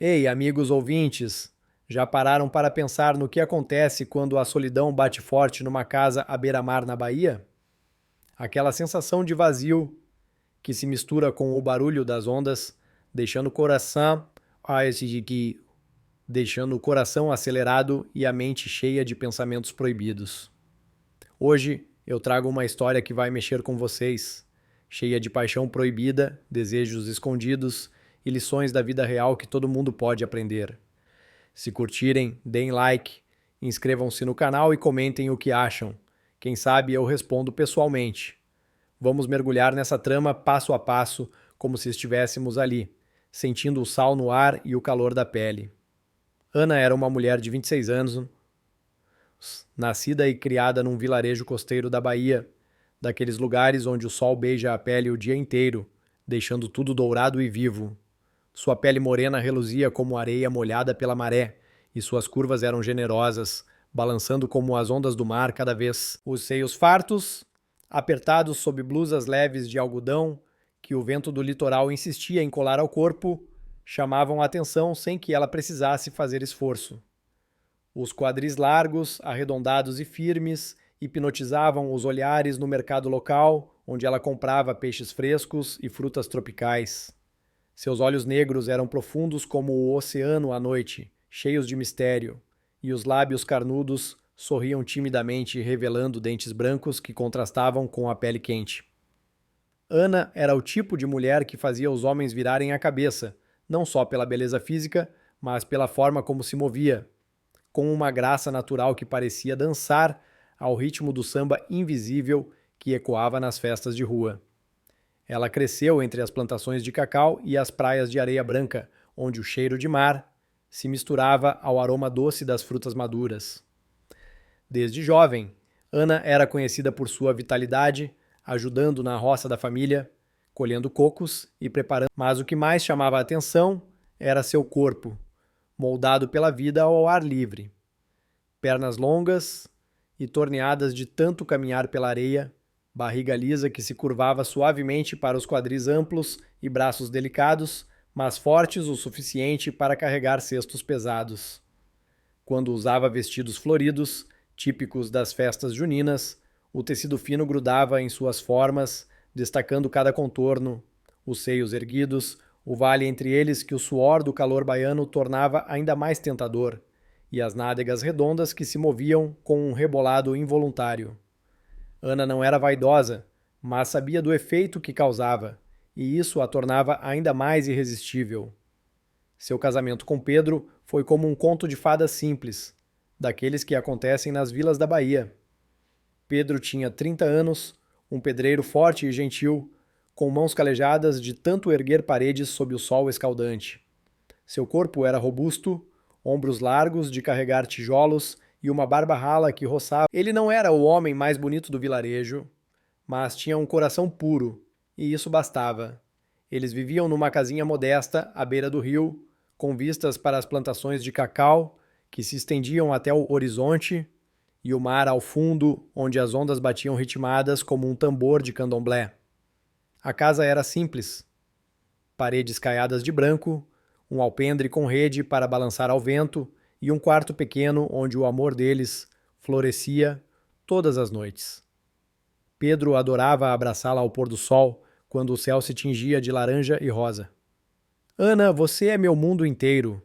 Ei, amigos ouvintes, já pararam para pensar no que acontece quando a solidão bate forte numa casa à beira-mar na Bahia? Aquela sensação de vazio que se mistura com o barulho das ondas, deixando o coração, deixando o coração acelerado e a mente cheia de pensamentos proibidos. Hoje eu trago uma história que vai mexer com vocês, cheia de paixão proibida, desejos escondidos e lições da vida real que todo mundo pode aprender. Se curtirem, deem like, inscrevam-se no canal e comentem o que acham. Quem sabe eu respondo pessoalmente. Vamos mergulhar nessa trama passo a passo, como se estivéssemos ali, sentindo o sal no ar e o calor da pele. Ana era uma mulher de 26 anos, nascida e criada num vilarejo costeiro da Bahia, daqueles lugares onde o sol beija a pele o dia inteiro, deixando tudo dourado e vivo. Sua pele morena reluzia como areia molhada pela maré, e suas curvas eram generosas, balançando como as ondas do mar cada vez. Os seios fartos, apertados sob blusas leves de algodão, que o vento do litoral insistia em colar ao corpo, chamavam a atenção sem que ela precisasse fazer esforço. Os quadris largos, arredondados e firmes hipnotizavam os olhares no mercado local, onde ela comprava peixes frescos e frutas tropicais. Seus olhos negros eram profundos como o oceano à noite, cheios de mistério, e os lábios carnudos sorriam timidamente, revelando dentes brancos que contrastavam com a pele quente. Ana era o tipo de mulher que fazia os homens virarem a cabeça, não só pela beleza física, mas pela forma como se movia, com uma graça natural que parecia dançar ao ritmo do samba invisível que ecoava nas festas de rua. Ela cresceu entre as plantações de cacau e as praias de areia branca, onde o cheiro de mar se misturava ao aroma doce das frutas maduras. Desde jovem, Ana era conhecida por sua vitalidade, ajudando na roça da família, colhendo cocos e preparando. Mas o que mais chamava a atenção era seu corpo, moldado pela vida ao ar livre. Pernas longas e torneadas de tanto caminhar pela areia, barriga lisa que se curvava suavemente para os quadris amplos e braços delicados, mas fortes o suficiente para carregar cestos pesados. Quando usava vestidos floridos, típicos das festas juninas, o tecido fino grudava em suas formas, destacando cada contorno, os seios erguidos, o vale entre eles que o suor do calor baiano tornava ainda mais tentador, e as nádegas redondas que se moviam com um rebolado involuntário. Ana não era vaidosa, mas sabia do efeito que causava, e isso a tornava ainda mais irresistível. Seu casamento com Pedro foi como um conto de fadas simples, daqueles que acontecem nas vilas da Bahia. Pedro tinha 30 anos, um pedreiro forte e gentil, com mãos calejadas de tanto erguer paredes sob o sol escaldante. Seu corpo era robusto, ombros largos de carregar tijolos e uma barba rala que roçava. Ele não era o homem mais bonito do vilarejo, mas tinha um coração puro, e isso bastava. Eles viviam numa casinha modesta à beira do rio, com vistas para as plantações de cacau que se estendiam até o horizonte e o mar ao fundo, onde as ondas batiam ritmadas como um tambor de candomblé. A casa era simples. Paredes caiadas de branco, um alpendre com rede para balançar ao vento e um quarto pequeno onde o amor deles florescia todas as noites. Pedro adorava abraçá-la ao pôr do sol, quando o céu se tingia de laranja e rosa. Ana, você é meu mundo inteiro,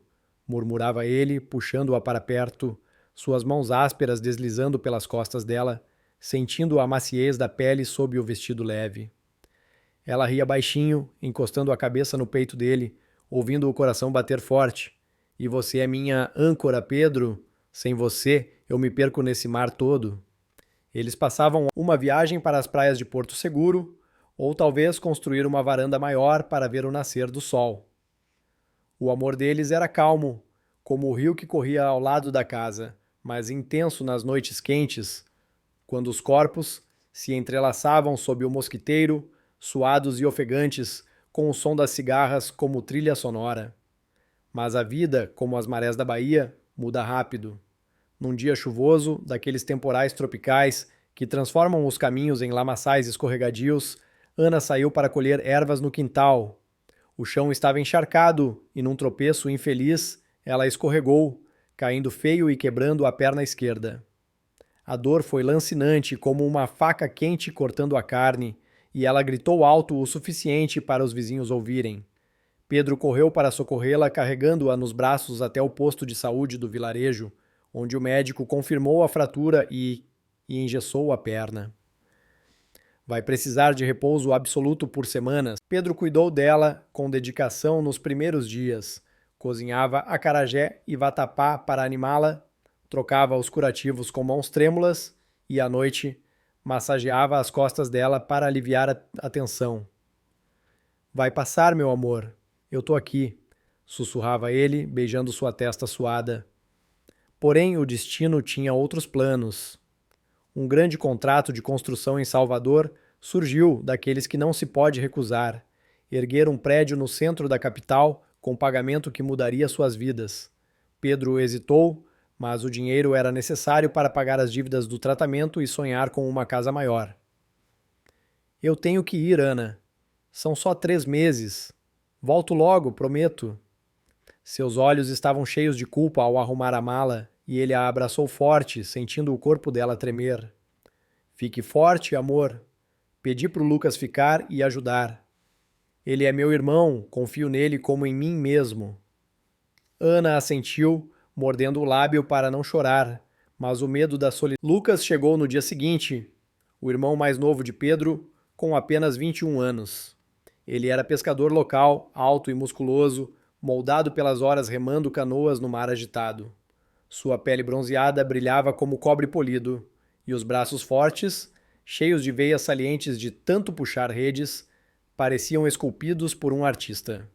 murmurava ele, puxando-a para perto, suas mãos ásperas deslizando pelas costas dela, sentindo a maciez da pele sob o vestido leve. Ela ria baixinho, encostando a cabeça no peito dele, ouvindo o coração bater forte. E você é minha âncora, Pedro? Sem você, eu me perco nesse mar todo. Eles passavam uma viagem para as praias de Porto Seguro, ou talvez construir uma varanda maior para ver o nascer do sol. O amor deles era calmo, como o rio que corria ao lado da casa, mas intenso nas noites quentes, quando os corpos se entrelaçavam sob o mosquiteiro, suados e ofegantes, com o som das cigarras como trilha sonora. Mas a vida, como as marés da Bahia, muda rápido. Num dia chuvoso, daqueles temporais tropicais que transformam os caminhos em lamaçais escorregadios, Ana saiu para colher ervas no quintal. O chão estava encharcado e, num tropeço infeliz, ela escorregou, caindo feio e quebrando a perna esquerda. A dor foi lancinante como uma faca quente cortando a carne, e ela gritou alto o suficiente para os vizinhos ouvirem. Pedro correu para socorrê-la, carregando-a nos braços até o posto de saúde do vilarejo, onde o médico confirmou a fratura e engessou a perna. Vai precisar de repouso absoluto por semanas. Pedro cuidou dela com dedicação nos primeiros dias. Cozinhava acarajé e vatapá para animá-la, trocava os curativos com mãos trêmulas e, à noite, massageava as costas dela para aliviar a tensão. Vai passar, meu amor. Eu tô aqui, sussurrava ele, beijando sua testa suada. Porém, o destino tinha outros planos. Um grande contrato de construção em Salvador surgiu daqueles que não se pode recusar. Erguer um prédio no centro da capital com pagamento que mudaria suas vidas. Pedro hesitou, mas o dinheiro era necessário para pagar as dívidas do tratamento e sonhar com uma casa maior. Eu tenho que ir, Ana. São só 3 meses. Volto logo, prometo. Seus olhos estavam cheios de culpa ao arrumar a mala e ele a abraçou forte, sentindo o corpo dela tremer. Fique forte, amor. Pedi pro Lucas ficar e ajudar. Ele é meu irmão, confio nele como em mim mesmo. Ana assentiu, mordendo o lábio para não chorar, mas o medo da solidão. Lucas chegou no dia seguinte, o irmão mais novo de Pedro, com apenas 21 anos. Ele era pescador local, alto e musculoso, moldado pelas horas remando canoas no mar agitado. Sua pele bronzeada brilhava como cobre polido, e os braços fortes, cheios de veias salientes de tanto puxar redes, pareciam esculpidos por um artista.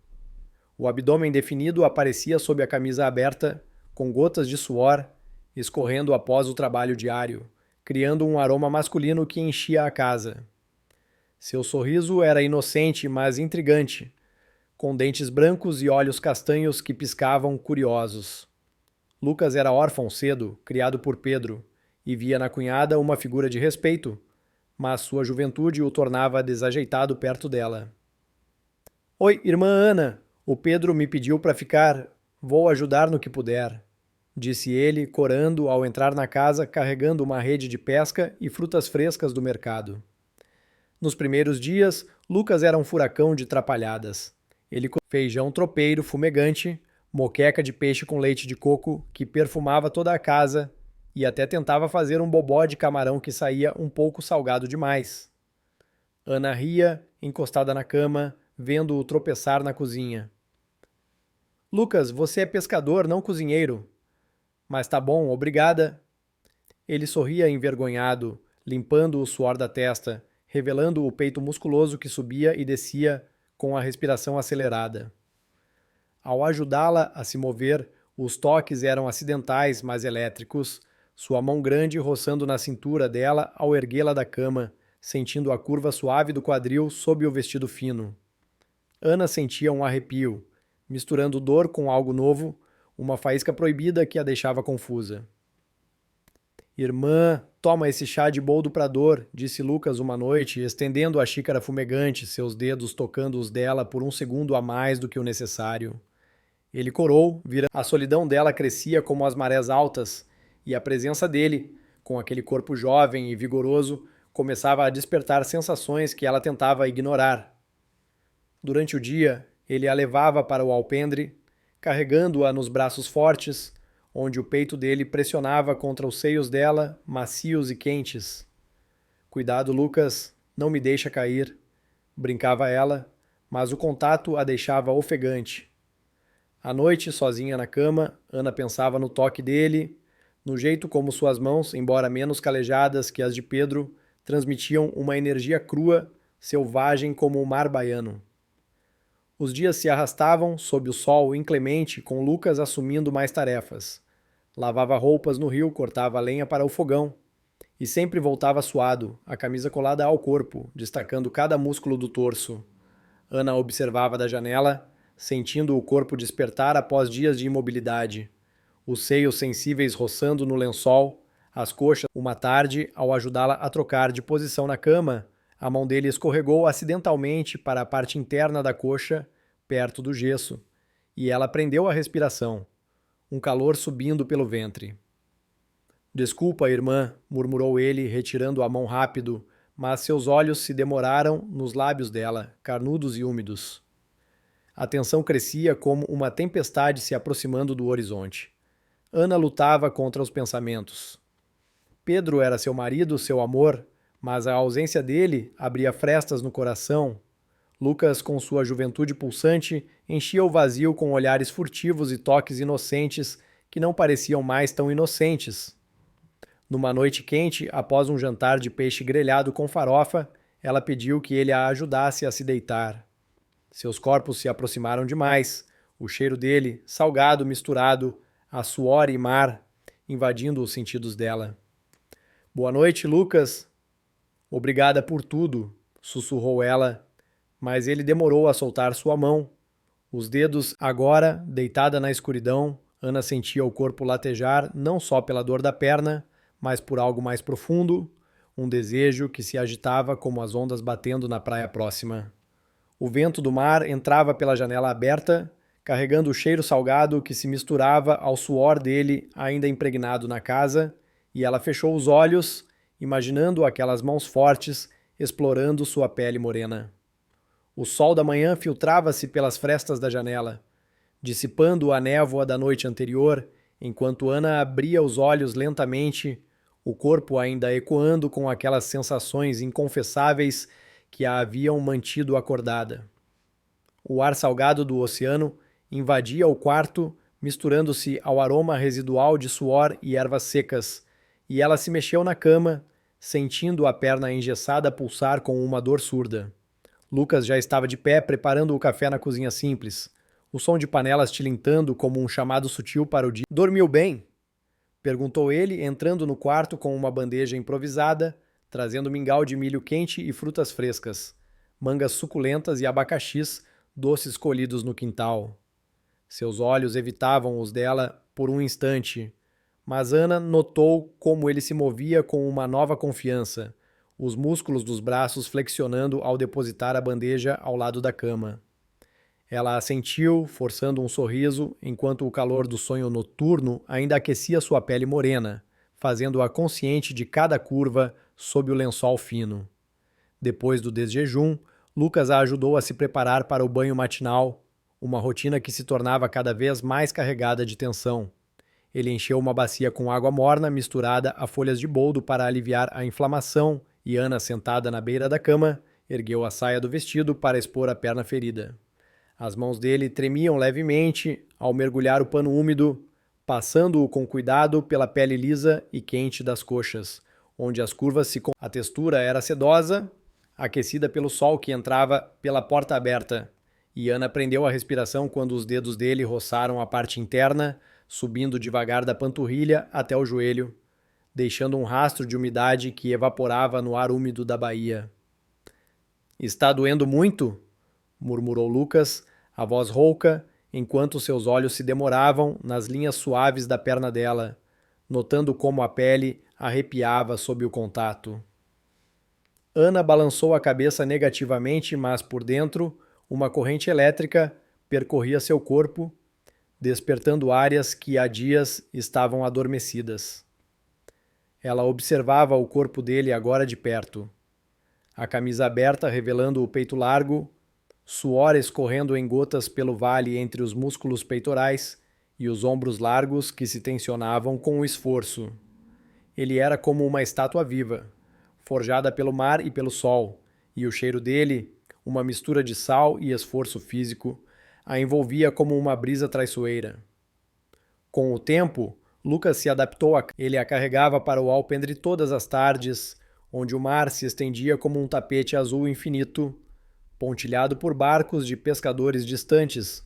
O abdômen definido aparecia sob a camisa aberta, com gotas de suor, escorrendo após o trabalho diário, criando um aroma masculino que enchia a casa. Seu sorriso era inocente, mas intrigante, com dentes brancos e olhos castanhos que piscavam curiosos. Lucas era órfão cedo, criado por Pedro, e via na cunhada uma figura de respeito, mas sua juventude o tornava desajeitado perto dela. Oi, irmã Ana, o Pedro me pediu para ficar. Vou ajudar no que puder, disse ele, corando ao entrar na casa carregando uma rede de pesca e frutas frescas do mercado. Nos primeiros dias, Lucas era um furacão de trapalhadas. Ele comia feijão tropeiro fumegante, moqueca de peixe com leite de coco que perfumava toda a casa e até tentava fazer um bobó de camarão que saía um pouco salgado demais. Ana ria, encostada na cama, vendo-o tropeçar na cozinha. Lucas, você é pescador, não cozinheiro. Mas tá bom, obrigada. Ele sorria envergonhado, limpando o suor da testa, revelando o peito musculoso que subia e descia com a respiração acelerada. Ao ajudá-la a se mover, os toques eram acidentais, mas elétricos, sua mão grande roçando na cintura dela ao erguê-la da cama, sentindo a curva suave do quadril sob o vestido fino. Ana sentia um arrepio, misturando dor com algo novo, uma faísca proibida que a deixava confusa. Irmã, toma esse chá de boldo pra dor, disse Lucas uma noite, estendendo a xícara fumegante, seus dedos tocando os dela por um segundo a mais do que o necessário. Ele corou, a solidão dela crescia como as marés altas, e a presença dele, com aquele corpo jovem e vigoroso, começava a despertar sensações que ela tentava ignorar. Durante o dia, ele a levava para o alpendre, carregando-a nos braços fortes, onde o peito dele pressionava contra os seios dela, macios e quentes. Cuidado, Lucas, não me deixa cair, brincava ela, mas o contato a deixava ofegante. À noite, sozinha na cama, Ana pensava no toque dele, no jeito como suas mãos, embora menos calejadas que as de Pedro, transmitiam uma energia crua, selvagem como o mar baiano. Os dias se arrastavam sob o sol inclemente, com Lucas assumindo mais tarefas. Lavava roupas no rio, cortava lenha para o fogão. E sempre voltava suado, a camisa colada ao corpo, destacando cada músculo do torso. Ana observava da janela, sentindo o corpo despertar após dias de imobilidade. Os seios sensíveis roçando no lençol, as coxas. Uma tarde, ao ajudá-la a trocar de posição na cama, a mão dele escorregou acidentalmente para a parte interna da coxa, perto do gesso, e ela prendeu a respiração, um calor subindo pelo ventre. Desculpa, irmã, murmurou ele, retirando a mão rápido, mas seus olhos se demoraram nos lábios dela, carnudos e úmidos. A tensão crescia como uma tempestade se aproximando do horizonte. Ana lutava contra os pensamentos. Pedro era seu marido, seu amor, mas a ausência dele abria frestas no coração. Lucas, com sua juventude pulsante, enchia o vazio com olhares furtivos e toques inocentes que não pareciam mais tão inocentes. Numa noite quente, após um jantar de peixe grelhado com farofa, ela pediu que ele a ajudasse a se deitar. Seus corpos se aproximaram demais, o cheiro dele, salgado misturado a suor e mar, invadindo os sentidos dela. Boa noite, Lucas. Obrigada por tudo, sussurrou ela, mas ele demorou a soltar sua mão. Os dedos, agora, deitada na escuridão, Ana sentia o corpo latejar não só pela dor da perna, mas por algo mais profundo, um desejo que se agitava como as ondas batendo na praia próxima. O vento do mar entrava pela janela aberta, carregando o cheiro salgado que se misturava ao suor dele ainda impregnado na casa, e ela fechou os olhos, imaginando aquelas mãos fortes explorando sua pele morena. O sol da manhã filtrava-se pelas frestas da janela, dissipando a névoa da noite anterior, enquanto Ana abria os olhos lentamente, o corpo ainda ecoando com aquelas sensações inconfessáveis que a haviam mantido acordada. O ar salgado do oceano invadia o quarto, misturando-se ao aroma residual de suor e ervas secas, e ela se mexeu na cama, sentindo a perna engessada pulsar com uma dor surda. Lucas já estava de pé preparando o café na cozinha simples, o som de panelas tilintando como um chamado sutil para o dia. Dormiu bem? Perguntou ele, entrando no quarto com uma bandeja improvisada, trazendo mingau de milho quente e frutas frescas, mangas suculentas e abacaxis, doces colhidos no quintal. Seus olhos evitavam os dela por um instante, mas Ana notou como ele se movia com uma nova confiança, os músculos dos braços flexionando ao depositar a bandeja ao lado da cama. Ela assentiu, forçando um sorriso, enquanto o calor do sonho noturno ainda aquecia sua pele morena, fazendo-a consciente de cada curva sob o lençol fino. Depois do desjejum, Lucas a ajudou a se preparar para o banho matinal, uma rotina que se tornava cada vez mais carregada de tensão. Ele encheu uma bacia com água morna misturada a folhas de boldo para aliviar a inflamação e Ana, sentada na beira da cama, ergueu a saia do vestido para expor a perna ferida. As mãos dele tremiam levemente ao mergulhar o pano úmido, passando-o com cuidado pela pele lisa e quente das coxas, onde as curvas se... A textura era sedosa, aquecida pelo sol que entrava pela porta aberta, e Ana prendeu a respiração quando os dedos dele roçaram a parte interna, subindo devagar da panturrilha até o joelho, deixando um rastro de umidade que evaporava no ar úmido da baía. Está doendo muito? Murmurou Lucas, a voz rouca, enquanto seus olhos se demoravam nas linhas suaves da perna dela, notando como a pele arrepiava sob o contato. Ana balançou a cabeça negativamente, mas por dentro, uma corrente elétrica percorria seu corpo, despertando áreas que há dias estavam adormecidas. Ela observava o corpo dele agora de perto. A camisa aberta revelando o peito largo, suor escorrendo em gotas pelo vale entre os músculos peitorais e os ombros largos que se tensionavam com o esforço. Ele era como uma estátua viva, forjada pelo mar e pelo sol, e o cheiro dele, uma mistura de sal e esforço físico, a envolvia como uma brisa traiçoeira. Com o tempo, Lucas se adaptou ele a carregava para o alpendre todas as tardes, onde o mar se estendia como um tapete azul infinito, pontilhado por barcos de pescadores distantes.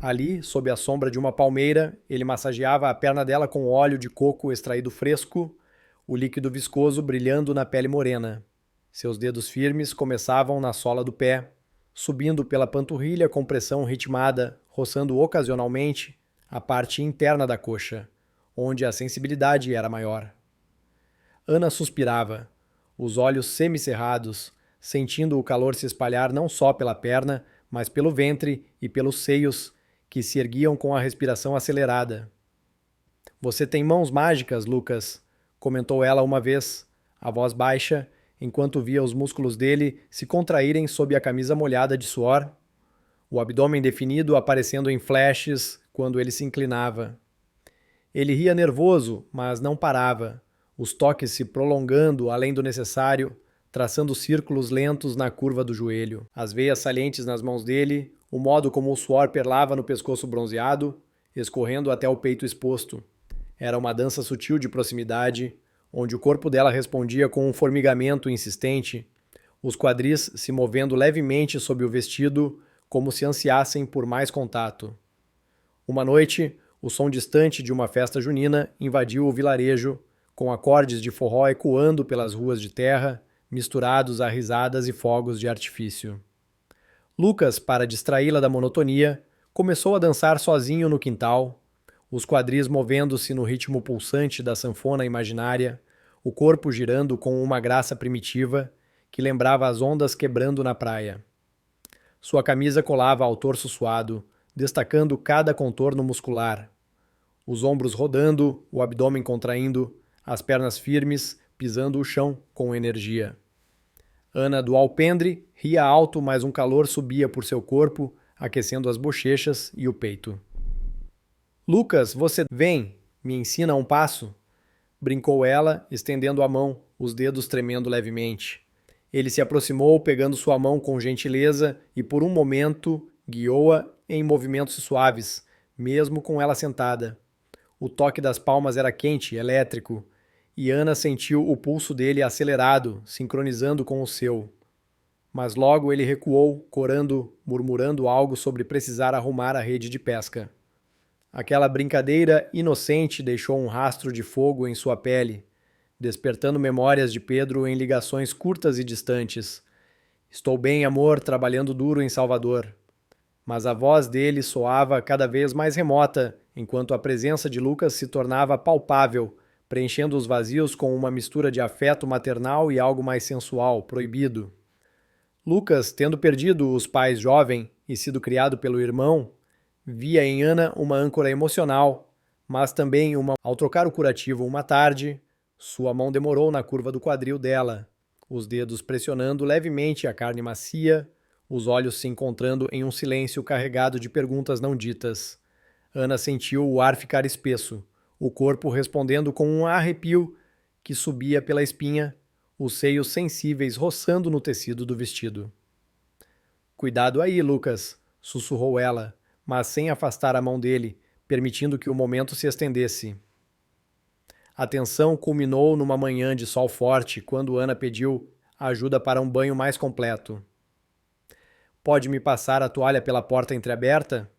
Ali, sob a sombra de uma palmeira, ele massageava a perna dela com óleo de coco extraído fresco, o líquido viscoso brilhando na pele morena. Seus dedos firmes começavam na sola do pé, subindo pela panturrilha com pressão ritmada, roçando ocasionalmente a parte interna da coxa, onde a sensibilidade era maior. Ana suspirava, os olhos semicerrados, sentindo o calor se espalhar não só pela perna, mas pelo ventre e pelos seios, que se erguiam com a respiração acelerada. Você tem mãos mágicas, Lucas, comentou ela uma vez, a voz baixa, enquanto via os músculos dele se contraírem sob a camisa molhada de suor, o abdômen definido aparecendo em flashes quando ele se inclinava. Ele ria nervoso, mas não parava, os toques se prolongando além do necessário, traçando círculos lentos na curva do joelho. As veias salientes nas mãos dele, o modo como o suor perlava no pescoço bronzeado, escorrendo até o peito exposto. Era uma dança sutil de proximidade, onde o corpo dela respondia com um formigamento insistente, os quadris se movendo levemente sob o vestido, como se ansiassem por mais contato. Uma noite, o som distante de uma festa junina invadiu o vilarejo, com acordes de forró ecoando pelas ruas de terra, misturados a risadas e fogos de artifício. Lucas, para distraí-la da monotonia, começou a dançar sozinho no quintal, os quadris movendo-se no ritmo pulsante da sanfona imaginária, o corpo girando com uma graça primitiva que lembrava as ondas quebrando na praia. Sua camisa colava ao torso suado, destacando cada contorno muscular. Os ombros rodando, o abdômen contraindo, as pernas firmes, pisando o chão com energia. Ana do alpendre ria alto, mas um calor subia por seu corpo, aquecendo as bochechas e o peito. Lucas, você vem, me ensina um passo? Brincou ela, estendendo a mão, os dedos tremendo levemente. Ele se aproximou, pegando sua mão com gentileza e, por um momento, guiou-a em movimentos suaves, mesmo com ela sentada. O toque das palmas era quente, elétrico, e Ana sentiu o pulso dele acelerado, sincronizando com o seu. Mas logo ele recuou, corando, murmurando algo sobre precisar arrumar a rede de pesca. Aquela brincadeira inocente deixou um rastro de fogo em sua pele, despertando memórias de Pedro em ligações curtas e distantes. Estou bem, amor, trabalhando duro em Salvador. Mas a voz dele soava cada vez mais remota, enquanto a presença de Lucas se tornava palpável, preenchendo os vazios com uma mistura de afeto maternal e algo mais sensual, proibido. Lucas, tendo perdido os pais jovem e sido criado pelo irmão, via em Ana uma âncora emocional, mas também ao trocar o curativo uma tarde, sua mão demorou na curva do quadril dela, os dedos pressionando levemente a carne macia, os olhos se encontrando em um silêncio carregado de perguntas não ditas. Ana sentiu o ar ficar espesso, o corpo respondendo com um arrepio que subia pela espinha, os seios sensíveis roçando no tecido do vestido. Cuidado aí, Lucas, sussurrou ela, mas sem afastar a mão dele, permitindo que o momento se estendesse. A tensão culminou numa manhã de sol forte, quando Ana pediu ajuda para um banho mais completo. Pode me passar a toalha pela porta entreaberta?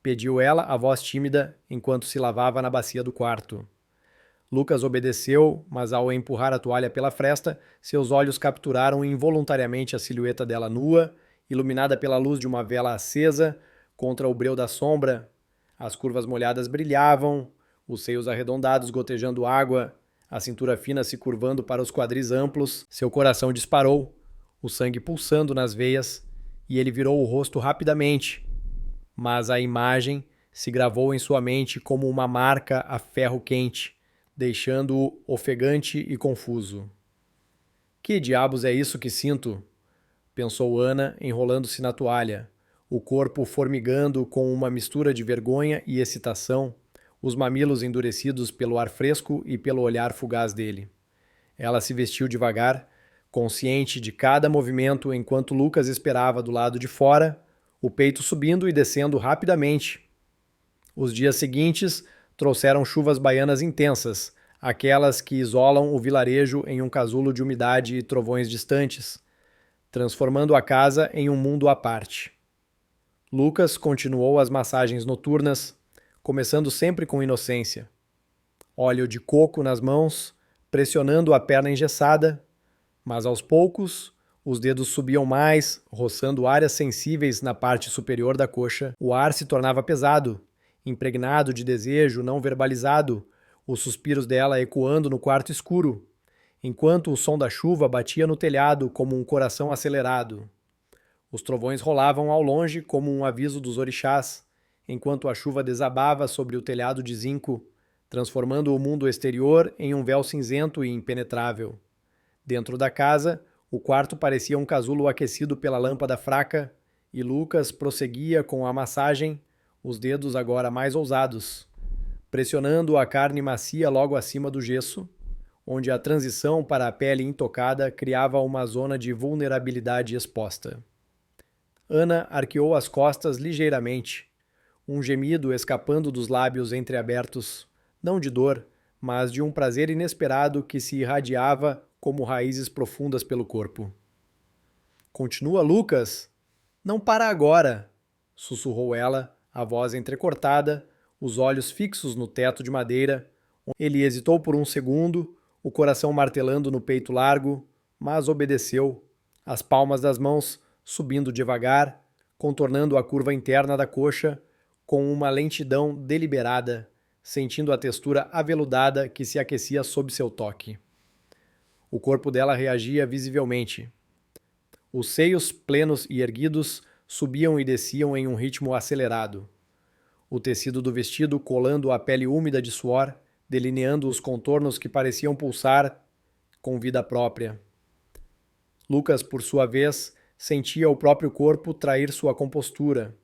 Pediu ela, a voz tímida, enquanto se lavava na bacia do quarto. Lucas obedeceu, mas ao empurrar a toalha pela fresta, seus olhos capturaram involuntariamente a silhueta dela nua, iluminada pela luz de uma vela acesa, contra o breu da sombra. As curvas molhadas brilhavam, os seios arredondados gotejando água, a cintura fina se curvando para os quadris amplos. Seu coração disparou, o sangue pulsando nas veias, e ele virou o rosto rapidamente. Mas a imagem se gravou em sua mente como uma marca a ferro quente, deixando-o ofegante e confuso. Que diabos é isso que sinto? Pensou Ana, enrolando-se na toalha, o corpo formigando com uma mistura de vergonha e excitação, os mamilos endurecidos pelo ar fresco e pelo olhar fugaz dele. Ela se vestiu devagar, consciente de cada movimento enquanto Lucas esperava do lado de fora, o peito subindo e descendo rapidamente. Os dias seguintes trouxeram chuvas baianas intensas, aquelas que isolam o vilarejo em um casulo de umidade e trovões distantes, transformando a casa em um mundo à parte. Lucas continuou as massagens noturnas, começando sempre com inocência. Óleo de coco nas mãos, pressionando a perna engessada, mas aos poucos os dedos subiam mais, roçando áreas sensíveis na parte superior da coxa. O ar se tornava pesado, impregnado de desejo não verbalizado, os suspiros dela ecoando no quarto escuro, enquanto o som da chuva batia no telhado como um coração acelerado. Os trovões rolavam ao longe como um aviso dos orixás, enquanto a chuva desabava sobre o telhado de zinco, transformando o mundo exterior em um véu cinzento e impenetrável. Dentro da casa, o quarto parecia um casulo aquecido pela lâmpada fraca, e Lucas prosseguia com a massagem, os dedos agora mais ousados, pressionando a carne macia logo acima do gesso, onde a transição para a pele intocada criava uma zona de vulnerabilidade exposta. Ana arqueou as costas ligeiramente, um gemido escapando dos lábios entreabertos, não de dor, mas de um prazer inesperado que se irradiava como raízes profundas pelo corpo. Continua, Lucas? Não para agora, sussurrou ela, a voz entrecortada, os olhos fixos no teto de madeira. Ele hesitou por um segundo, o coração martelando no peito largo, mas obedeceu, as palmas das mãos subindo devagar, contornando a curva interna da coxa, com uma lentidão deliberada, sentindo a textura aveludada que se aquecia sob seu toque. O corpo dela reagia visivelmente. Os seios plenos e erguidos subiam e desciam em um ritmo acelerado. O tecido do vestido colando a pele úmida de suor, delineando os contornos que pareciam pulsar com vida própria. Lucas, por sua vez, sentia o próprio corpo trair sua compostura,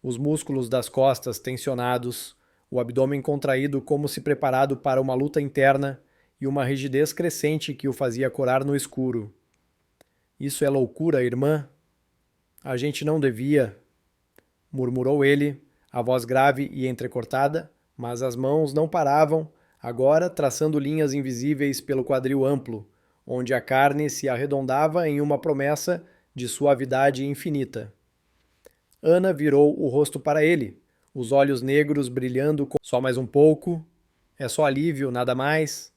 os músculos das costas tensionados, o abdômen contraído como se preparado para uma luta interna e uma rigidez crescente que o fazia corar no escuro. Isso é loucura, irmã? A gente não devia, murmurou ele, a voz grave e entrecortada, mas as mãos não paravam, agora traçando linhas invisíveis pelo quadril amplo, onde a carne se arredondava em uma promessa de suavidade infinita. Ana virou o rosto para ele, os olhos negros brilhando com só mais um pouco, é só alívio, nada mais.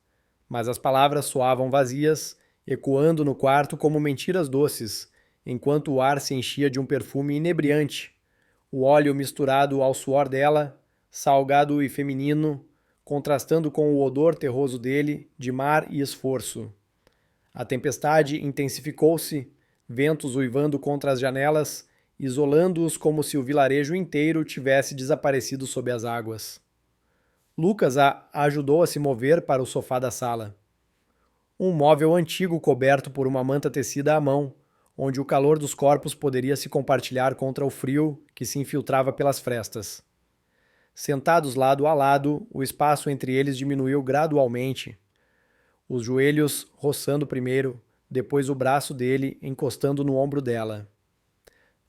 Mas as palavras soavam vazias, ecoando no quarto como mentiras doces, enquanto o ar se enchia de um perfume inebriante, o óleo misturado ao suor dela, salgado e feminino, contrastando com o odor terroso dele, de mar e esforço. A tempestade intensificou-se, ventos uivando contra as janelas, isolando-os como se o vilarejo inteiro tivesse desaparecido sob as águas. Lucas a ajudou a se mover para o sofá da sala. Um móvel antigo coberto por uma manta tecida à mão, onde o calor dos corpos poderia se compartilhar contra o frio que se infiltrava pelas frestas. Sentados lado a lado, o espaço entre eles diminuiu gradualmente, os joelhos roçando primeiro, depois o braço dele encostando no ombro dela.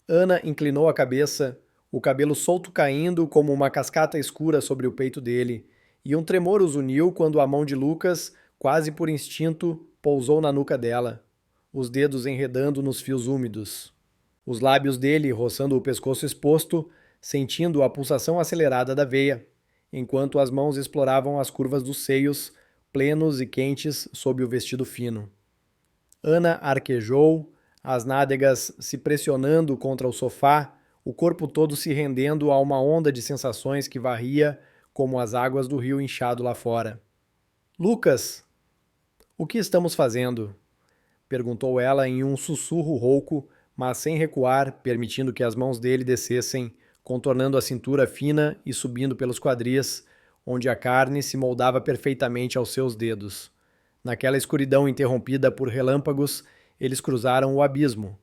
Ana inclinou a cabeça, o cabelo solto caindo como uma cascata escura sobre o peito dele, e um tremor os uniu quando a mão de Lucas, quase por instinto, pousou na nuca dela, os dedos enredando nos fios úmidos. Os lábios dele roçando o pescoço exposto, sentindo a pulsação acelerada da veia, enquanto as mãos exploravam as curvas dos seios, plenos e quentes sob o vestido fino. Ana arquejou, as nádegas se pressionando contra o sofá, o corpo todo se rendendo a uma onda de sensações que varria como as águas do rio inchado lá fora. Lucas, o que estamos fazendo? Perguntou ela em um sussurro rouco, mas sem recuar, permitindo que as mãos dele descessem, contornando a cintura fina e subindo pelos quadris, onde a carne se moldava perfeitamente aos seus dedos. Naquela escuridão interrompida por relâmpagos, eles cruzaram o abismo.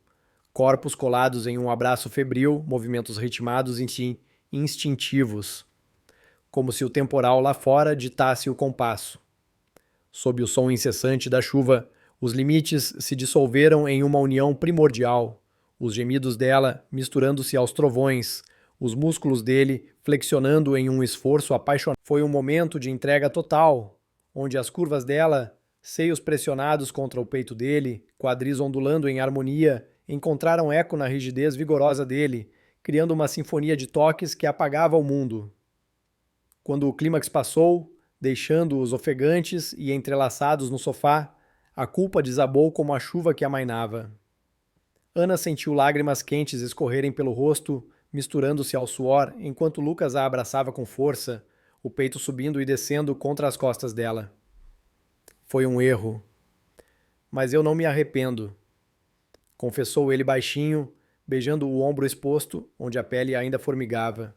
Corpos colados em um abraço febril, movimentos ritmados e instintivos, como se o temporal lá fora ditasse o compasso. Sob o som incessante da chuva, os limites se dissolveram em uma união primordial, os gemidos dela misturando-se aos trovões, os músculos dele flexionando em um esforço apaixonado. Foi um momento de entrega total, onde as curvas dela, seios pressionados contra o peito dele, quadris ondulando em harmonia, encontraram eco na rigidez vigorosa dele, criando uma sinfonia de toques que apagava o mundo. Quando o clímax passou, deixando-os ofegantes e entrelaçados no sofá, a culpa desabou como a chuva que amainava. Ana sentiu lágrimas quentes escorrerem pelo rosto, misturando-se ao suor, enquanto Lucas a abraçava com força, o peito subindo e descendo contra as costas dela. Foi um erro. Mas eu não me arrependo, confessou ele baixinho, beijando o ombro exposto, onde a pele ainda formigava.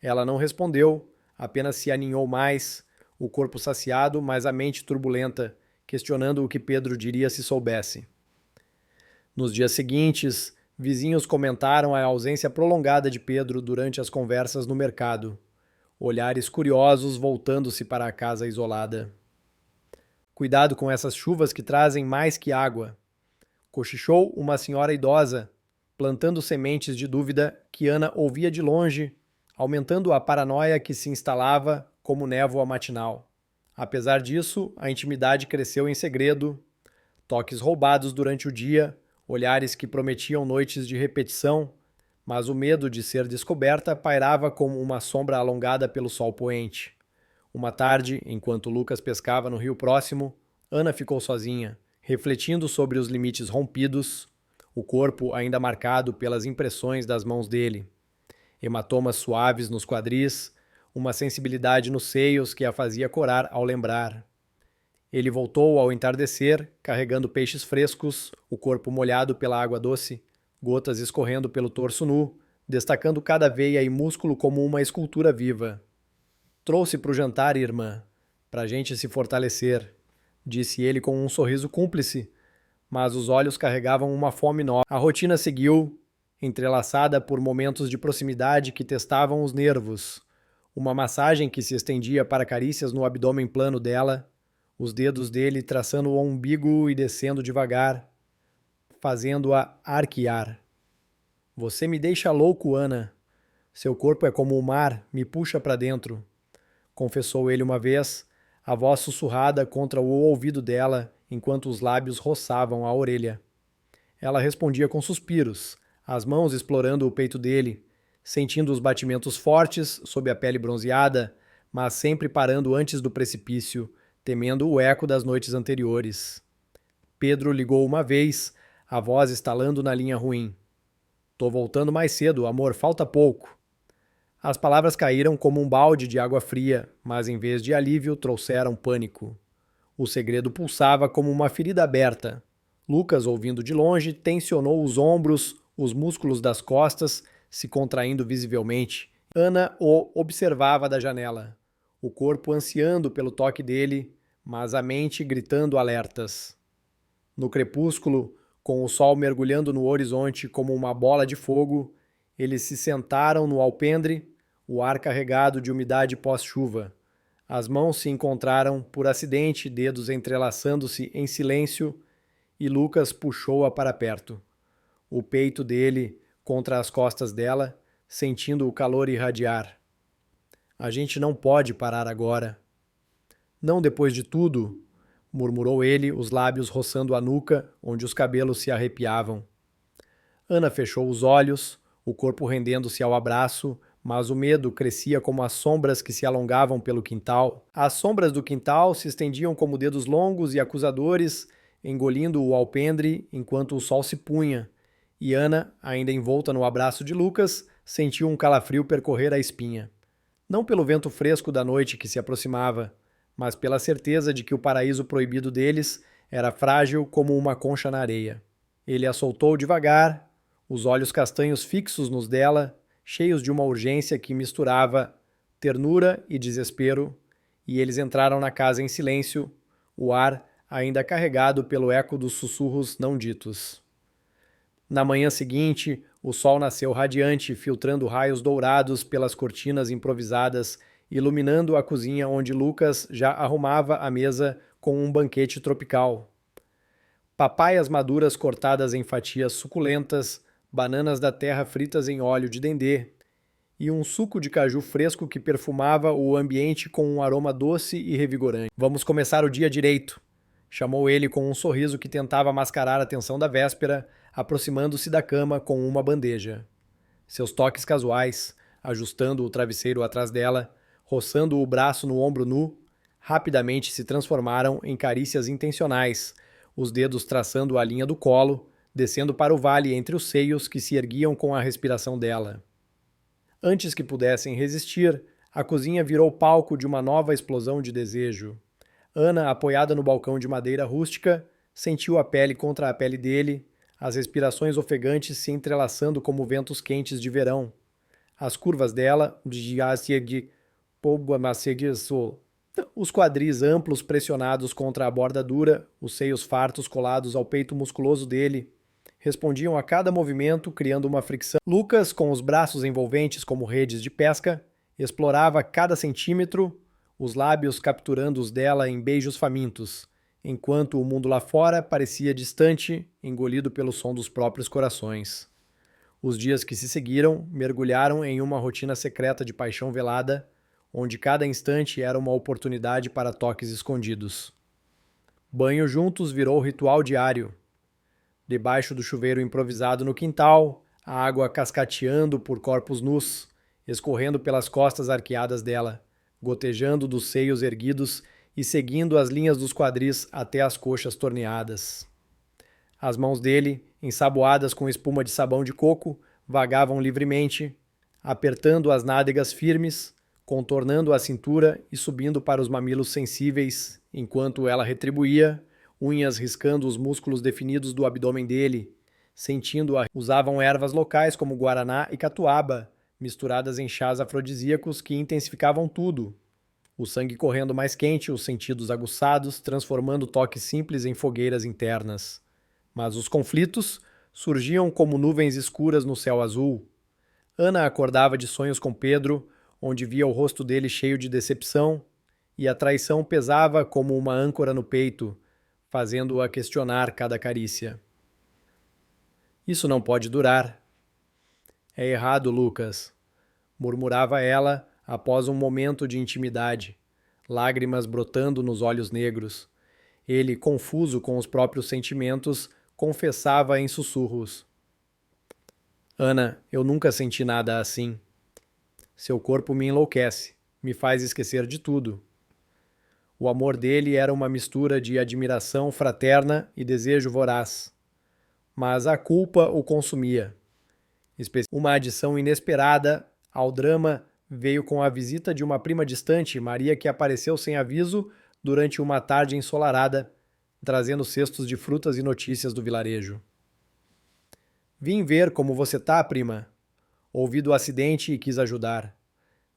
Ela não respondeu, apenas se aninhou mais, o corpo saciado, mas a mente turbulenta, questionando o que Pedro diria se soubesse. Nos dias seguintes, vizinhos comentaram a ausência prolongada de Pedro durante as conversas no mercado, olhares curiosos voltando-se para a casa isolada. Cuidado com essas chuvas que trazem mais que água, cochichou uma senhora idosa, plantando sementes de dúvida que Ana ouvia de longe, aumentando a paranoia que se instalava como névoa matinal. Apesar disso, a intimidade cresceu em segredo, toques roubados durante o dia, olhares que prometiam noites de repetição, mas o medo de ser descoberta pairava como uma sombra alongada pelo sol poente. Uma tarde, enquanto Lucas pescava no rio próximo, Ana ficou sozinha, refletindo sobre os limites rompidos, o corpo ainda marcado pelas impressões das mãos dele. Hematomas suaves nos quadris, uma sensibilidade nos seios que a fazia corar ao lembrar. Ele voltou ao entardecer, carregando peixes frescos, o corpo molhado pela água doce, gotas escorrendo pelo torso nu, destacando cada veia e músculo como uma escultura viva. Trouxe para o jantar, irmã, para a gente se fortalecer, disse ele com um sorriso cúmplice, mas os olhos carregavam uma fome nova. A rotina seguiu, entrelaçada por momentos de proximidade que testavam os nervos, uma massagem que se estendia para carícias no abdômen plano dela, os dedos dele traçando o umbigo e descendo devagar, fazendo-a arquear. Você me deixa louco, Ana. Seu corpo é como o mar, me puxa para dentro, confessou ele uma vez, a voz sussurrada contra o ouvido dela, enquanto os lábios roçavam a orelha. Ela respondia com suspiros, as mãos explorando o peito dele, sentindo os batimentos fortes sob a pele bronzeada, mas sempre parando antes do precipício, temendo o eco das noites anteriores. Pedro ligou uma vez, a voz estalando na linha ruim. Tô voltando mais cedo, amor, falta pouco. As palavras caíram como um balde de água fria, mas em vez de alívio trouxeram pânico. O segredo pulsava como uma ferida aberta. Lucas, ouvindo de longe, tensionou os ombros, os músculos das costas se contraindo visivelmente. Ana o observava da janela, o corpo ansiando pelo toque dele, mas a mente gritando alertas. No crepúsculo, com o sol mergulhando no horizonte como uma bola de fogo, eles se sentaram no alpendre, o ar carregado de umidade pós-chuva. As mãos se encontraram por acidente, dedos entrelaçando-se em silêncio, e Lucas puxou-a para perto. O peito dele contra as costas dela, sentindo o calor irradiar. A gente não pode parar agora. Não depois de tudo, murmurou ele, os lábios roçando a nuca, onde os cabelos se arrepiavam. Ana fechou os olhos, o corpo rendendo-se ao abraço, mas o medo crescia como as sombras que se alongavam pelo quintal. As sombras do quintal se estendiam como dedos longos e acusadores, engolindo o alpendre enquanto o sol se punha, e Ana, ainda envolta no abraço de Lucas, sentiu um calafrio percorrer a espinha. Não pelo vento fresco da noite que se aproximava, mas pela certeza de que o paraíso proibido deles era frágil como uma concha na areia. Ele a soltou devagar, os olhos castanhos fixos nos dela, cheios de uma urgência que misturava ternura e desespero, e eles entraram na casa em silêncio, o ar ainda carregado pelo eco dos sussurros não ditos. Na manhã seguinte, o sol nasceu radiante, filtrando raios dourados pelas cortinas improvisadas, iluminando a cozinha onde Lucas já arrumava a mesa com um banquete tropical. Papaias maduras cortadas em fatias suculentas, bananas da terra fritas em óleo de dendê, e um suco de caju fresco que perfumava o ambiente com um aroma doce e revigorante. Vamos começar o dia direito, chamou ele com um sorriso que tentava mascarar a tensão da véspera, aproximando-se da cama com uma bandeja. Seus toques casuais, ajustando o travesseiro atrás dela, roçando o braço no ombro nu, rapidamente se transformaram em carícias intencionais, os dedos traçando a linha do colo, descendo para o vale entre os seios que se erguiam com a respiração dela. Antes que pudessem resistir, a cozinha virou palco de uma nova explosão de desejo. Ana, apoiada no balcão de madeira rústica, sentiu a pele contra a pele dele, as respirações ofegantes se entrelaçando como ventos quentes de verão. As curvas dela, os quadris amplos pressionados contra a borda dura, os seios fartos colados ao peito musculoso dele, respondiam a cada movimento, criando uma fricção. Lucas, com os braços envolventes como redes de pesca, explorava cada centímetro, os lábios capturando os dela em beijos famintos, enquanto o mundo lá fora parecia distante, engolido pelo som dos próprios corações. Os dias que se seguiram mergulharam em uma rotina secreta de paixão velada, onde cada instante era uma oportunidade para toques escondidos. Banho juntos virou ritual diário. Debaixo do chuveiro improvisado no quintal, a água cascateando por corpos nus, escorrendo pelas costas arqueadas dela, gotejando dos seios erguidos e seguindo as linhas dos quadris até as coxas torneadas. As mãos dele, ensaboadas com espuma de sabão de coco, vagavam livremente, apertando as nádegas firmes, contornando a cintura e subindo para os mamilos sensíveis, enquanto ela retribuía, unhas riscando os músculos definidos do abdômen dele, sentindo-a. Usavam ervas locais como guaraná e catuaba, misturadas em chás afrodisíacos que intensificavam tudo. O sangue correndo mais quente, os sentidos aguçados, transformando toques simples em fogueiras internas. Mas os conflitos surgiam como nuvens escuras no céu azul. Ana acordava de sonhos com Pedro, onde via o rosto dele cheio de decepção, e a traição pesava como uma âncora no peito, fazendo-a questionar cada carícia. Isso não pode durar. É errado, Lucas, murmurava ela após um momento de intimidade, lágrimas brotando nos olhos negros. Ele, confuso com os próprios sentimentos, confessava em sussurros. Ana, eu nunca senti nada assim. Seu corpo me enlouquece, me faz esquecer de tudo. O amor dele era uma mistura de admiração fraterna e desejo voraz. Mas a culpa o consumia. Uma adição inesperada ao drama veio com a visita de uma prima distante, Maria, que apareceu sem aviso durante uma tarde ensolarada, trazendo cestos de frutas e notícias do vilarejo. Vim ver como você tá, prima. Ouvi do acidente e quis ajudar,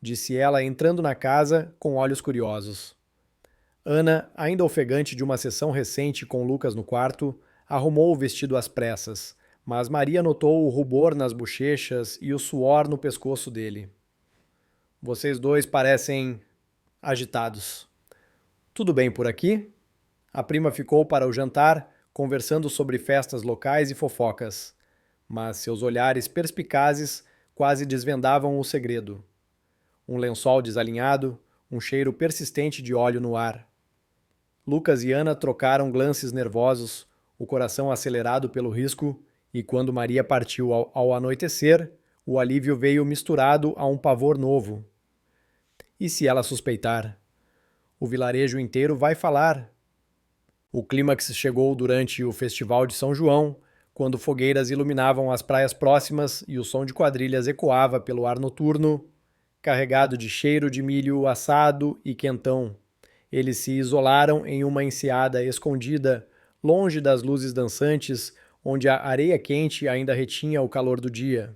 disse ela entrando na casa com olhos curiosos. Ana, ainda ofegante de uma sessão recente com Lucas no quarto, arrumou o vestido às pressas, mas Maria notou o rubor nas bochechas e o suor no pescoço dele. Vocês dois parecem agitados. Tudo bem por aqui? A prima ficou para o jantar, conversando sobre festas locais e fofocas, mas seus olhares perspicazes quase desvendavam o segredo. Um lençol desalinhado, um cheiro persistente de óleo no ar. Lucas e Ana trocaram glances nervosos, o coração acelerado pelo risco, e quando Maria partiu ao anoitecer, o alívio veio misturado a um pavor novo. E se ela suspeitar? O vilarejo inteiro vai falar. O clímax chegou durante o Festival de São João, quando fogueiras iluminavam as praias próximas e o som de quadrilhas ecoava pelo ar noturno, carregado de cheiro de milho assado e quentão. Eles se isolaram em uma enseada escondida, longe das luzes dançantes, onde a areia quente ainda retinha o calor do dia.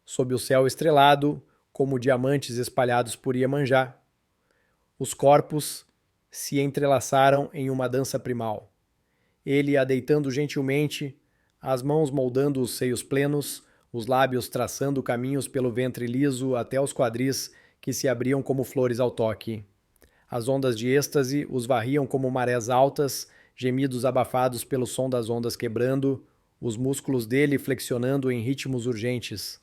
Sob o céu estrelado, como diamantes espalhados por Iemanjá, os corpos se entrelaçaram em uma dança primal. Ele a deitando gentilmente, as mãos moldando os seios plenos, os lábios traçando caminhos pelo ventre liso até os quadris que se abriam como flores ao toque. As ondas de êxtase os varriam como marés altas, gemidos abafados pelo som das ondas quebrando, os músculos dele flexionando em ritmos urgentes,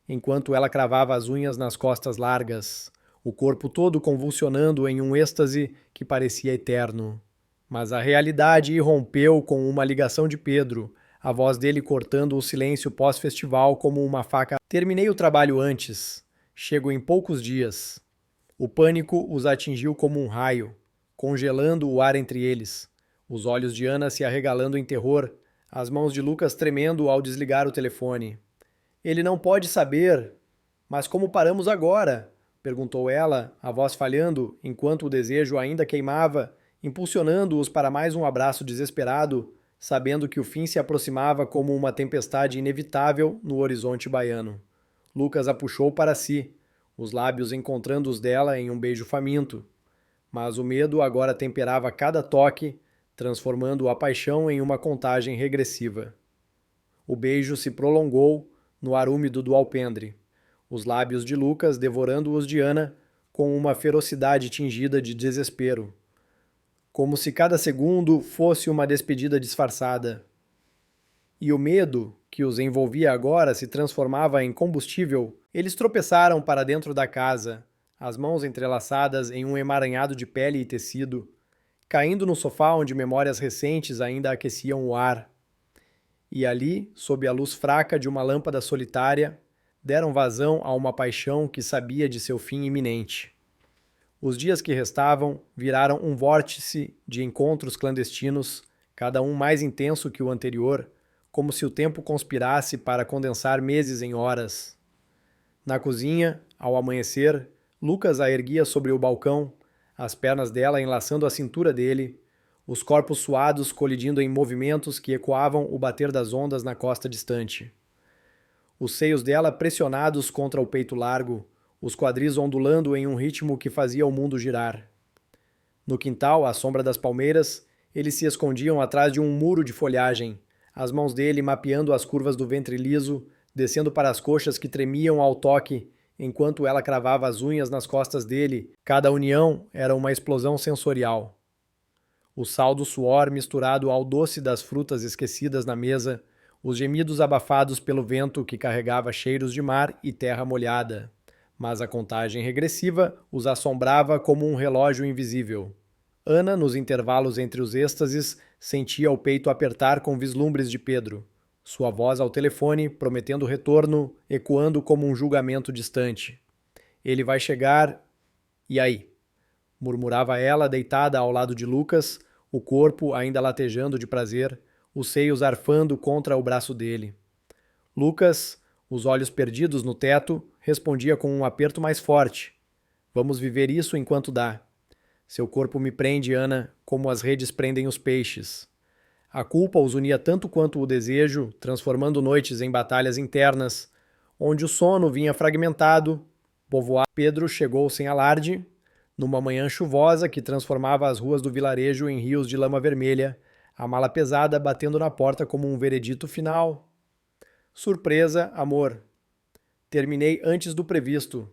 enquanto ela cravava as unhas nas costas largas, o corpo todo convulsionando em um êxtase que parecia eterno. Mas a realidade irrompeu com uma ligação de Pedro, a voz dele cortando o silêncio pós-festival como uma faca. Terminei o trabalho antes. Chego em poucos dias. O pânico os atingiu como um raio, congelando o ar entre eles. Os olhos de Ana se arregalando em terror, as mãos de Lucas tremendo ao desligar o telefone. Ele não pode saber. Mas como paramos agora? Perguntou ela, a voz falhando, enquanto o desejo ainda queimava, impulsionando-os para mais um abraço desesperado, sabendo que o fim se aproximava como uma tempestade inevitável no horizonte baiano. Lucas a puxou para si, os lábios encontrando os dela em um beijo faminto. Mas o medo agora temperava cada toque, transformando a paixão em uma contagem regressiva. O beijo se prolongou no ar úmido do alpendre, os lábios de Lucas devorando os de Ana com uma ferocidade tingida de desespero, como se cada segundo fosse uma despedida disfarçada. E o medo que os envolvia agora se transformava em combustível. Eles tropeçaram para dentro da casa, as mãos entrelaçadas em um emaranhado de pele e tecido, caindo no sofá onde memórias recentes ainda aqueciam o ar. E ali, sob a luz fraca de uma lâmpada solitária, deram vazão a uma paixão que sabia de seu fim iminente. Os dias que restavam viraram um vórtice de encontros clandestinos, cada um mais intenso que o anterior, como se o tempo conspirasse para condensar meses em horas. Na cozinha, ao amanhecer, Lucas a erguia sobre o balcão, as pernas dela enlaçando a cintura dele, os corpos suados colidindo em movimentos que ecoavam o bater das ondas na costa distante. Os seios dela pressionados contra o peito largo, os quadris ondulando em um ritmo que fazia o mundo girar. No quintal, à sombra das palmeiras, eles se escondiam atrás de um muro de folhagem, as mãos dele mapeando as curvas do ventre liso, descendo para as coxas que tremiam ao toque, enquanto ela cravava as unhas nas costas dele. Cada união era uma explosão sensorial. O sal do suor misturado ao doce das frutas esquecidas na mesa, os gemidos abafados pelo vento que carregava cheiros de mar e terra molhada. Mas a contagem regressiva os assombrava como um relógio invisível. Ana, nos intervalos entre os êxtases, sentia o peito apertar com vislumbres de Pedro. Sua voz ao telefone, prometendo retorno, ecoando como um julgamento distante. Ele vai chegar... E aí? Murmurava ela, deitada ao lado de Lucas, o corpo ainda latejando de prazer, os seios arfando contra o braço dele. Lucas, os olhos perdidos no teto, respondia com um aperto mais forte. Vamos viver isso enquanto dá. Seu corpo me prende, Ana, como as redes prendem os peixes. A culpa os unia tanto quanto o desejo, transformando noites em batalhas internas, onde o sono vinha fragmentado, povoado. Pedro chegou sem alarde, numa manhã chuvosa que transformava as ruas do vilarejo em rios de lama vermelha, a mala pesada batendo na porta como um veredito final. Surpresa, amor. Terminei antes do previsto,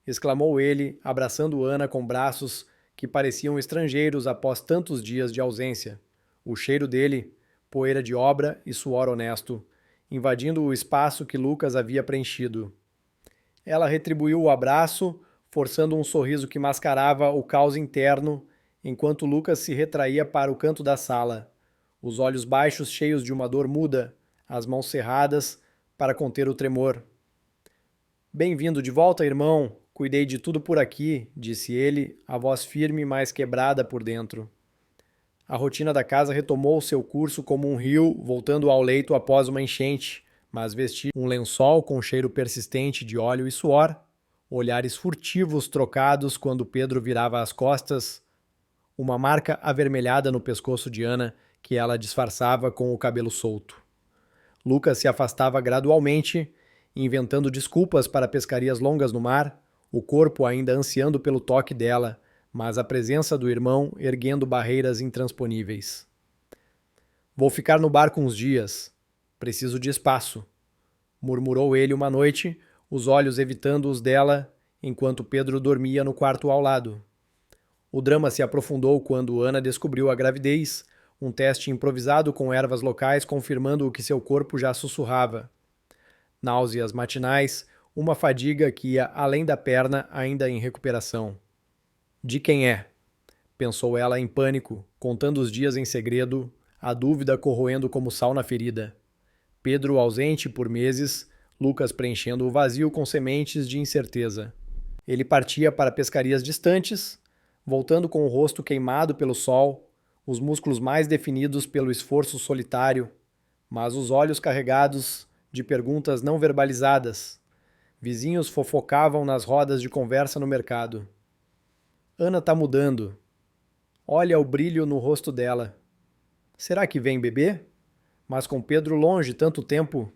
exclamou ele, abraçando Ana com braços que pareciam estrangeiros após tantos dias de ausência. O cheiro dele, poeira de obra e suor honesto, invadindo o espaço que Lucas havia preenchido. Ela retribuiu o abraço, forçando um sorriso que mascarava o caos interno, enquanto Lucas se retraía para o canto da sala, os olhos baixos cheios de uma dor muda, as mãos cerradas para conter o tremor. Bem-vindo de volta, irmão. Cuidei de tudo por aqui, disse ele, a voz firme, mas quebrada por dentro. A rotina da casa retomou seu curso como um rio, voltando ao leito após uma enchente, mas vestia um lençol com cheiro persistente de óleo e suor, olhares furtivos trocados quando Pedro virava as costas, uma marca avermelhada no pescoço de Ana que ela disfarçava com o cabelo solto. Lucas se afastava gradualmente, inventando desculpas para pescarias longas no mar, o corpo ainda ansiando pelo toque dela, mas a presença do irmão erguendo barreiras intransponíveis. Vou ficar no barco uns dias. Preciso de espaço, murmurou ele uma noite, os olhos evitando os dela, enquanto Pedro dormia no quarto ao lado. O drama se aprofundou quando Ana descobriu a gravidez, um teste improvisado com ervas locais confirmando o que seu corpo já sussurrava. Náuseas matinais, uma fadiga que ia além da perna ainda em recuperação. De quem é? Pensou ela em pânico, contando os dias em segredo, a dúvida corroendo como sal na ferida. Pedro ausente por meses, Lucas preenchendo o vazio com sementes de incerteza. Ele partia para pescarias distantes, voltando com o rosto queimado pelo sol, os músculos mais definidos pelo esforço solitário, mas os olhos carregados de perguntas não verbalizadas. Vizinhos fofocavam nas rodas de conversa no mercado. Ana tá mudando. Olha o brilho no rosto dela. Será que vem bebê? Mas com Pedro longe tanto tempo,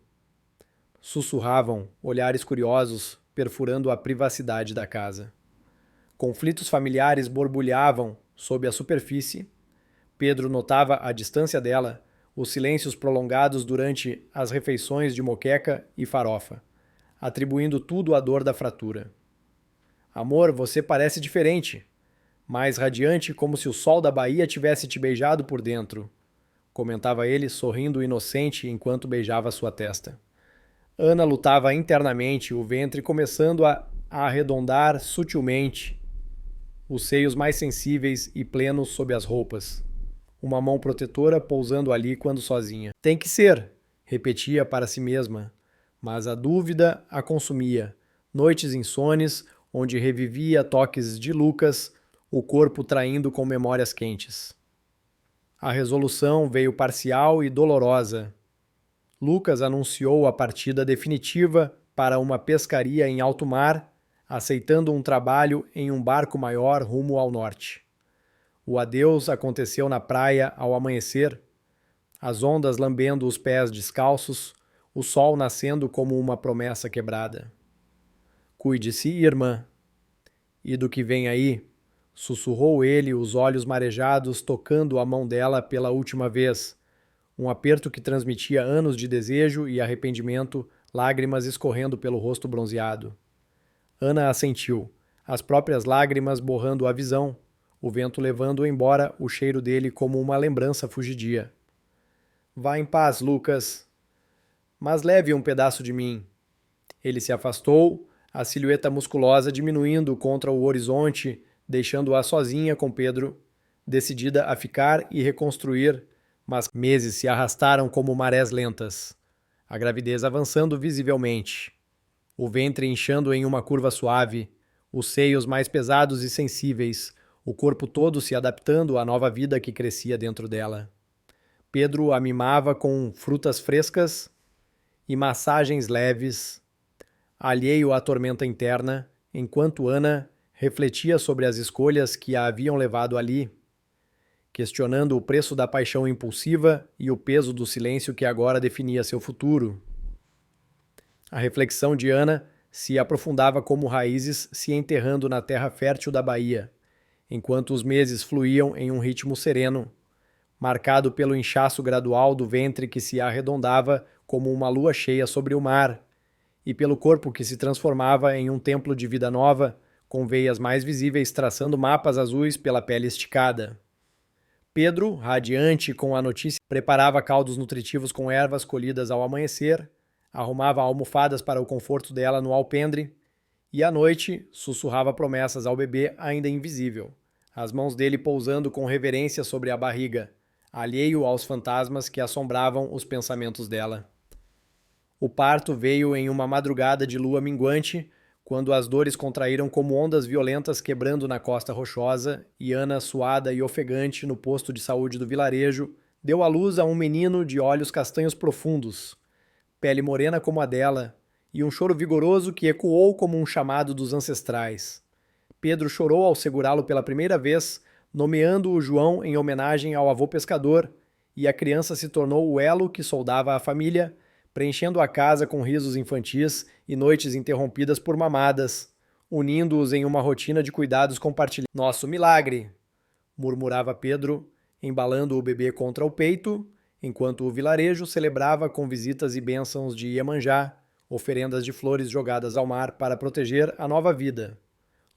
sussurravam olhares curiosos, perfurando a privacidade da casa. Conflitos familiares borbulhavam sob a superfície. Pedro notava à distância dela os silêncios prolongados durante as refeições de moqueca e farofa, atribuindo tudo à dor da fratura. Amor, você parece diferente, mais radiante, como se o sol da Bahia tivesse te beijado por dentro, comentava ele, sorrindo inocente enquanto beijava sua testa. Ana lutava internamente, o ventre começando a arredondar sutilmente, os seios mais sensíveis e plenos sob as roupas. Uma mão protetora pousando ali quando sozinha. Tem que ser, repetia para si mesma, mas a dúvida a consumia. Noites insones, onde revivia toques de Lucas, o corpo traindo com memórias quentes. A resolução veio parcial e dolorosa. Lucas anunciou a partida definitiva para uma pescaria em alto mar, aceitando um trabalho em um barco maior rumo ao norte. O adeus aconteceu na praia ao amanhecer, as ondas lambendo os pés descalços, o sol nascendo como uma promessa quebrada. Cuide-se, irmã. E do que vem aí? Sussurrou ele, os olhos marejados, tocando a mão dela pela última vez. Um aperto que transmitia anos de desejo e arrependimento, lágrimas escorrendo pelo rosto bronzeado. Ana assentiu, as próprias lágrimas borrando a visão, o vento levando embora o cheiro dele como uma lembrança fugidia. Vá em paz, Lucas. Mas leve um pedaço de mim. Ele se afastou, a silhueta musculosa diminuindo contra o horizonte, deixando-a sozinha com Pedro, decidida a ficar e reconstruir, mas meses se arrastaram como marés lentas, a gravidez avançando visivelmente, o ventre inchando em uma curva suave, os seios mais pesados e sensíveis, o corpo todo se adaptando à nova vida que crescia dentro dela. Pedro a mimava com frutas frescas e massagens leves, alheio à tormenta interna, enquanto Ana refletia sobre as escolhas que a haviam levado ali, questionando o preço da paixão impulsiva e o peso do silêncio que agora definia seu futuro. A reflexão de Ana se aprofundava como raízes se enterrando na terra fértil da Bahia, enquanto os meses fluíam em um ritmo sereno, marcado pelo inchaço gradual do ventre que se arredondava como uma lua cheia sobre o mar, e pelo corpo que se transformava em um templo de vida nova, com veias mais visíveis traçando mapas azuis pela pele esticada. Pedro, radiante com a notícia, preparava caldos nutritivos com ervas colhidas ao amanhecer, arrumava almofadas para o conforto dela no alpendre e, à noite, sussurrava promessas ao bebê ainda invisível, as mãos dele pousando com reverência sobre a barriga, alheio aos fantasmas que assombravam os pensamentos dela. O parto veio em uma madrugada de lua minguante, quando as dores contraíram como ondas violentas quebrando na costa rochosa, e Ana, suada e ofegante no posto de saúde do vilarejo, deu à luz a um menino de olhos castanhos profundos, pele morena como a dela, e um choro vigoroso que ecoou como um chamado dos ancestrais. Pedro chorou ao segurá-lo pela primeira vez, nomeando-o João em homenagem ao avô pescador, e a criança se tornou o elo que soldava a família, preenchendo a casa com risos infantis e noites interrompidas por mamadas, unindo-os em uma rotina de cuidados compartilhados. Nosso milagre! Murmurava Pedro, embalando o bebê contra o peito, enquanto o vilarejo celebrava com visitas e bênçãos de Iemanjá, oferendas de flores jogadas ao mar para proteger a nova vida.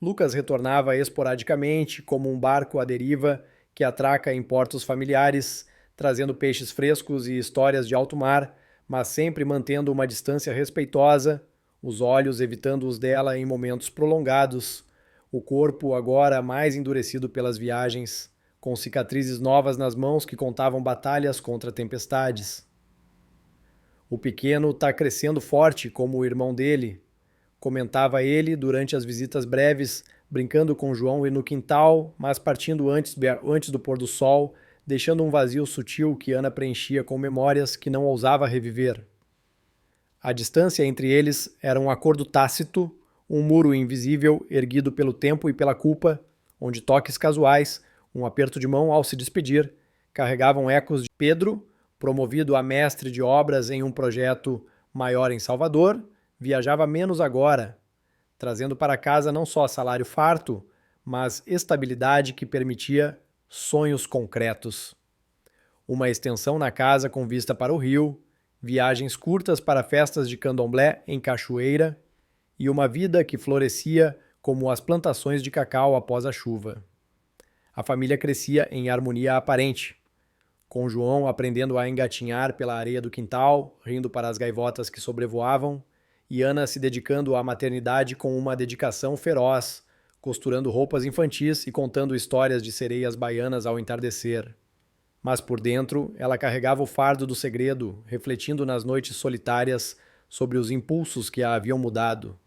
Lucas retornava esporadicamente, como um barco à deriva que atraca em portos familiares, trazendo peixes frescos e histórias de alto mar, mas sempre mantendo uma distância respeitosa, os olhos evitando os dela em momentos prolongados, o corpo agora mais endurecido pelas viagens, com cicatrizes novas nas mãos que contavam batalhas contra tempestades. O pequeno tá crescendo forte como o irmão dele, comentava ele durante as visitas breves, brincando com João e no quintal, mas partindo antes do pôr do sol, deixando um vazio sutil que Ana preenchia com memórias que não ousava reviver. A distância entre eles era um acordo tácito, um muro invisível erguido pelo tempo e pela culpa, onde toques casuais, um aperto de mão ao se despedir, carregavam ecos de Pedro, Promovido a mestre de obras em um projeto maior em Salvador, viajava menos agora, trazendo para casa não só salário farto, mas estabilidade que permitia sonhos concretos. Uma extensão na casa com vista para o rio, viagens curtas para festas de candomblé em Cachoeira e uma vida que florescia como as plantações de cacau após a chuva. A família crescia em harmonia aparente, com João aprendendo a engatinhar pela areia do quintal, rindo para as gaivotas que sobrevoavam, e Ana se dedicando à maternidade com uma dedicação feroz, costurando roupas infantis e contando histórias de sereias baianas ao entardecer. Mas por dentro, ela carregava o fardo do segredo, refletindo nas noites solitárias sobre os impulsos que a haviam mudado.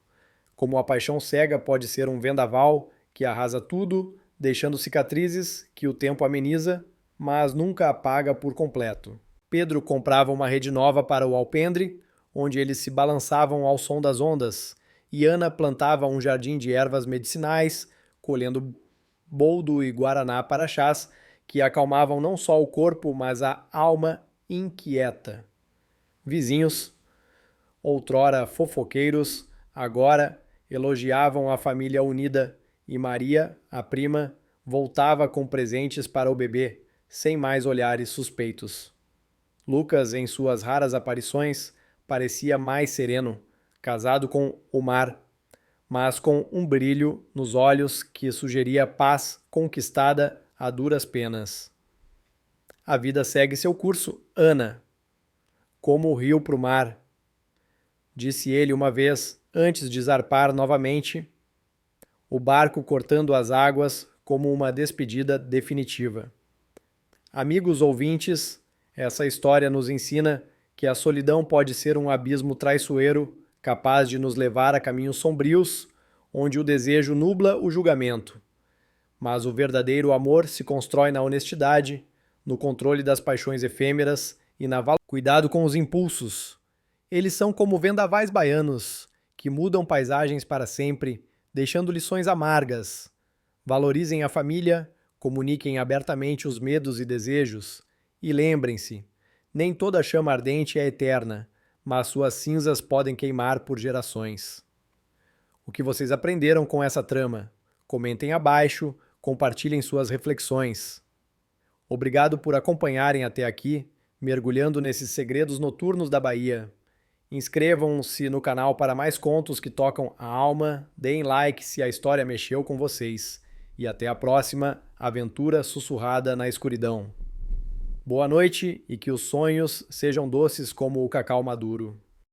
Como a paixão cega pode ser um vendaval que arrasa tudo, deixando cicatrizes que o tempo ameniza, mas nunca apaga por completo. Pedro comprava uma rede nova para o alpendre, onde eles se balançavam ao som das ondas, e Ana plantava um jardim de ervas medicinais, colhendo boldo e guaraná para chás, que acalmavam não só o corpo, mas a alma inquieta. Vizinhos, outrora fofoqueiros, agora elogiavam a família unida, e Maria, a prima, voltava com presentes para o bebê, sem mais olhares suspeitos. Lucas, em suas raras aparições, parecia mais sereno, casado com o mar, mas com um brilho nos olhos que sugeria paz conquistada a duras penas. A vida segue seu curso, Ana, como o rio para o mar, disse ele uma vez, antes de zarpar novamente, o barco cortando as águas como uma despedida definitiva. Amigos ouvintes, essa história nos ensina que a solidão pode ser um abismo traiçoeiro capaz de nos levar a caminhos sombrios, onde o desejo nubla o julgamento. Mas o verdadeiro amor se constrói na honestidade, no controle das paixões efêmeras e na cuidado com os impulsos. Eles são como vendavais baianos, que mudam paisagens para sempre, deixando lições amargas. Valorizem a família, comuniquem abertamente os medos e desejos, e lembrem-se, nem toda chama ardente é eterna, mas suas cinzas podem queimar por gerações. O que vocês aprenderam com essa trama? Comentem abaixo, compartilhem suas reflexões. Obrigado por acompanharem até aqui, mergulhando nesses segredos noturnos da Bahia. Inscrevam-se no canal para mais contos que tocam a alma, deem like se a história mexeu com vocês. E até a próxima aventura sussurrada na escuridão. Boa noite e que os sonhos sejam doces como o cacau maduro.